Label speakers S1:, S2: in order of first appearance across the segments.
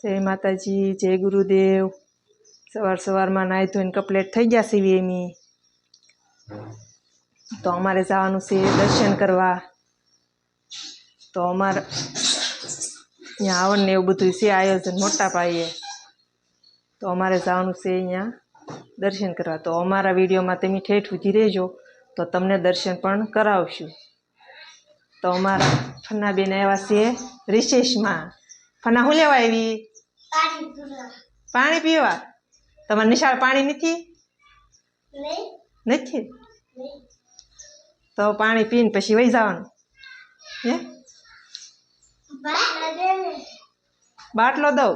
S1: जय माताजी, जय गुरुदेव। सवार सवार में नाई धोईने कम्प्लीट थई गया सीवी एमी तो अमारे जवानुं छे दर्शन करवा। तो अमार अहींया हवन ने एवुं बधुं छे आयोजन मोटा पाये तो अमारे जवानुं छे अहींया दर्शन करवा। तो अमारा विडियो में तमे ठेठ सुधी रहेजो तो तमने दर्शन पण करावशुं। तो अमारा फन्ना बेन आव्या छे रिसेस में। फन्ना हुं लेवा आवी? पाणी पीवा। तमारे निशाळ पाणी नथी? तो पाणी पीने पछी वही जवानुं हे? बाटलो दઉં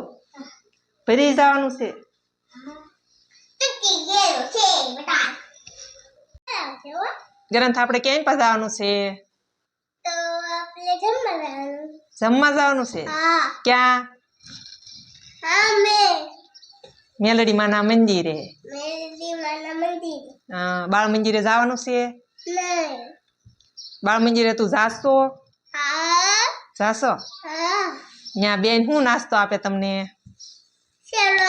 S1: भरी जवानुं छे। ग्रंथ आपणे क्यांय पर जवानुं छे? जमवा जवानुं छे। क्या? मेलडी माना मंदिरे। बाळ मंदिरे जवानुं छे? बाळ मंदिरे तू जाशो? जाशो? न्या बेन हुं नास्तो आपे तमने? शेरो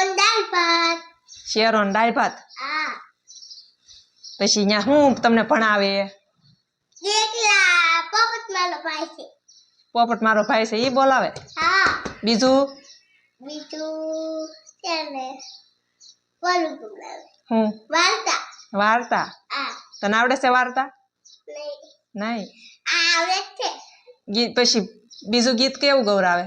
S1: ने दाळ भात। पछी न्या हुं तमने भणावे? पोपट मारो भाई छे ई बोलावे? बीजू? हुं? वार्ता। तने आवडे छे वार्ता? नहीं। गीत पछी बीजू गीत केवुं गवरावे?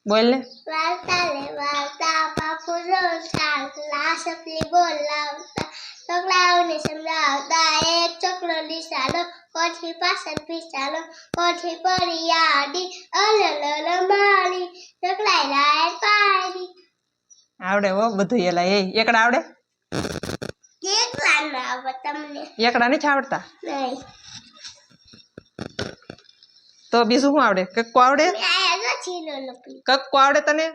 S1: बोल ने। वार्ता ले वार्ता बापू रोज सपली बोलावता छोकराओने समजावता एक छोकरो निशाळो कोठी पाछळ पिछाळो कोठी पड़ी आडी अलल मारी छोकराए राय पाडी। आवडे हो बधुं एला ए एकड़ा आवडे? एकड़ा ना आवडे तमने? एकड़ा नहीं आवडता? नहीं। तो बीजू हुं आवडे? कक्को आवडे? कक्को आवडे तने?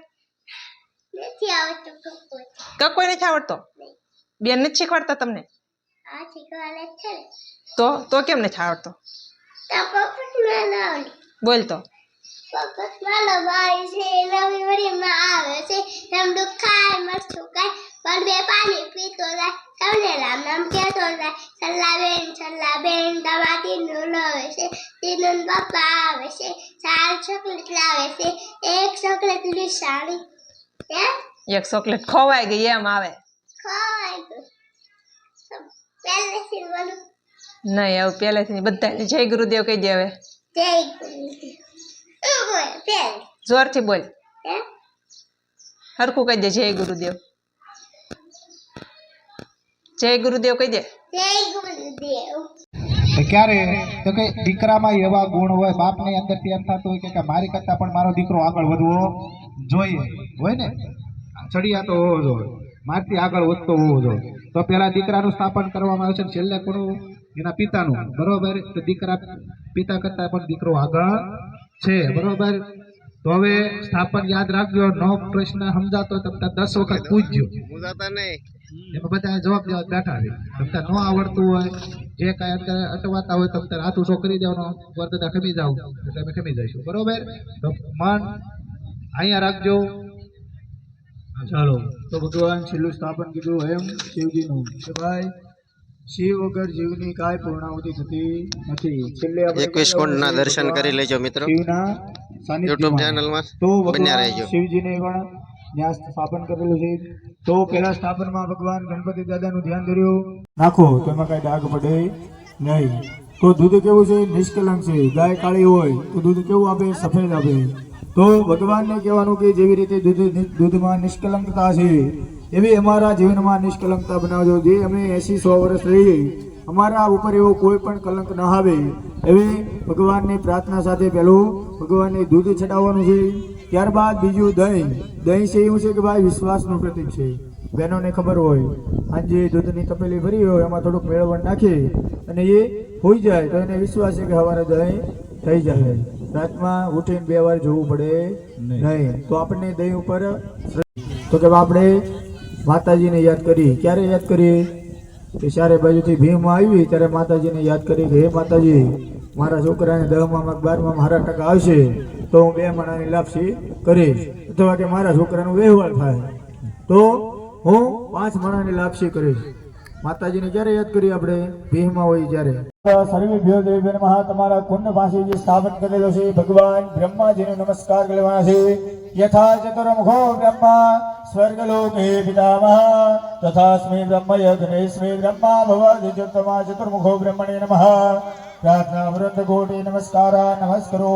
S1: नहीं आवडतो कक्को। कक्को नहीं आवडतो? नहीं। बेन नहीं शिखवाडता तमने? हां शिखवाडे छे। तो केम नहीं आवडतो? तो पोपट मालो आवडे। बोल तो। पोपट मालो भाई छे नवी वरी में आवे छे रमडू खाय मरचू खाय बलबे पानी पीतो जाय सबने राम नाम केतो जाय सल्ला बेन दवाती नो लावे छे तीनन बापा आवे छे 4 चॉकलेट लावे छे एक चॉकलेट निशाणी हे एक चॉकलेट खोवाई गई एम आवे खोवाई गई पहले से बोलो नहीं अब पहले से बधा जय गुरुदेव कही दे हवे जय गुरुदेव जोर थी बोल हरखू कही दे जय गुरुदेव कही दे जय गुरुदेव।
S2: क्यारे तो के दीकरामां एवा गुण होय बापने अंदरथी एम थतो होय के मारी करता पण मारो दीकरो आगळ वधवो जोईए होय ने चढ़िया तो होवो जोईए मारथी आगळ वधतो होवो जोईए। तो पेला दीकरानुं स्थापन करवामां आवे छे छेल्ले कोणुं एना पितानुं बरोबर। तो दीकरा पिता करता पण दीकरो आगळ छे बरोबर। तो हवे स्थापन याद राखજો नो प्रश्न समजातो तमने 10 वखत पूछજો समजाता नहीं एमां बधा जवाब देवा बैठा छे। तमने नो आवडતું હોય जे कांई अंदर अटवाता હોય तमने हाथ ऊंचो करी देवानो वर्ददा खमी जाओ એટલે અમે ખમી જઈશું બરોબર। તો મન અહીંયા રાખજો। ચાલો તો ભગવાન છેલ્લું સ્થાપન કીધું એમ શિવજીનું કે ભાઈ શિવ વગર જીવની કાંઈ પૂર્ણાહુતિ થતી નથી। છેલ્લે આપણે
S3: 21 કુંડના દર્શન કરી લેજો મિત્રો
S2: શિવના
S3: YouTube ચેનલમાં
S2: તો
S3: બન્યા
S2: ભગવાન
S3: રહેજો।
S2: શિવજીને પણ ત્યાં સ્થાપન કરેલું છે। તો પહેલા સ્થાપનમાં ભગવાન ગણપતિ દાદાનું ધ્યાન ધર્યું નાખો તો એમાં કાંઈ ડાઘ પડે નહીં। તો દૂધ કેવું છે? નિષ્કલંક છે। ગાય કાળી હોય તો દૂધ કેવું આપે? સફેદ આપે। તો ભગવાનને કહેવાનું કે જેવી રીતે દૂધમાં નિષ્કલંકતા છે એવી અમારા જીવનમાં નિષ્કલંકતા બનાવજો। જે અમે 80-100 વર્ષ રહીએ અમારા ઉપર એવો કોઈ પણ કલંક ન આવે એવી ભગવાનની પ્રાર્થના સાથે પહેલું ભગવાનને દૂધ ચડાવવાનું છે। ત્યારબાદ બીજું દહીં છે એવું છે કે ભાઈ વિશ્વાસનું પ્રતીક છે। બહેનોને ખબર હોય આજે દૂધની તપેલી ભરી હોય એમાં થોડુંક મેળવણ નાખે અને એ હોઈ જાય તો એને વિશ્વાસ છે કે સવારે દહીં થઈ જાય। રાતમાં ઉઠીને 2 વાર જોવું પડે નહીં। તો આપણને દહીં ઉપર તો કે આપણે માતાજીને યાદ કરી ક્યારે યાદ કરીએ કે ચારે બાજુથી ભીમ આવી ત્યારે માતાજીને યાદ કરી કે હે માતાજી મારા છોકરાને 10માં 12માં સારા ટકા આવશે તો હું 2 મણાની લાપસી કરીશ, અથવા કે મારા છોકરાનું વહેવાર થાય તો હું 5 મણાની લાપસી કરીશ. માતાજીને ક્યારે યાદ કરીએ આપણે? ભીહમાં હોય જ્યારે. સર્વેભ્યો દેવેભ્યો નમઃ. તમારા કુંડ પાસે જે સ્થાપન કરેલો છે ભગવાન બ્રહ્માજીનો નમસ્કાર કરવાના છે. યથા ચતુર્મુખો બ્રહ્મા સ્વર્ગલોકે પિતામહ તથાસ્મિ બ્રહ્મયજ્ઞેસ્મિ બ્રહ્મા ભવતિ ચતુર્મા ચતુર્મુખો બ્રહ્મણે નમઃ. પ્રાર્થના વૃંદ કોટી નમસ્કાર નમસ્કરો.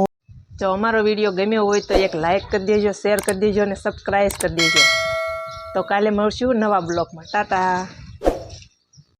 S1: જો અમારો વિડીયો ગમ્યો હોય તો એક લાઈક કરી દેજો, શેર કરી દેજો અને સબસ્ક્રાઈબ કરી દેજો. તો કાલે મળશું નવા બ્લોગમાં. ટાટા.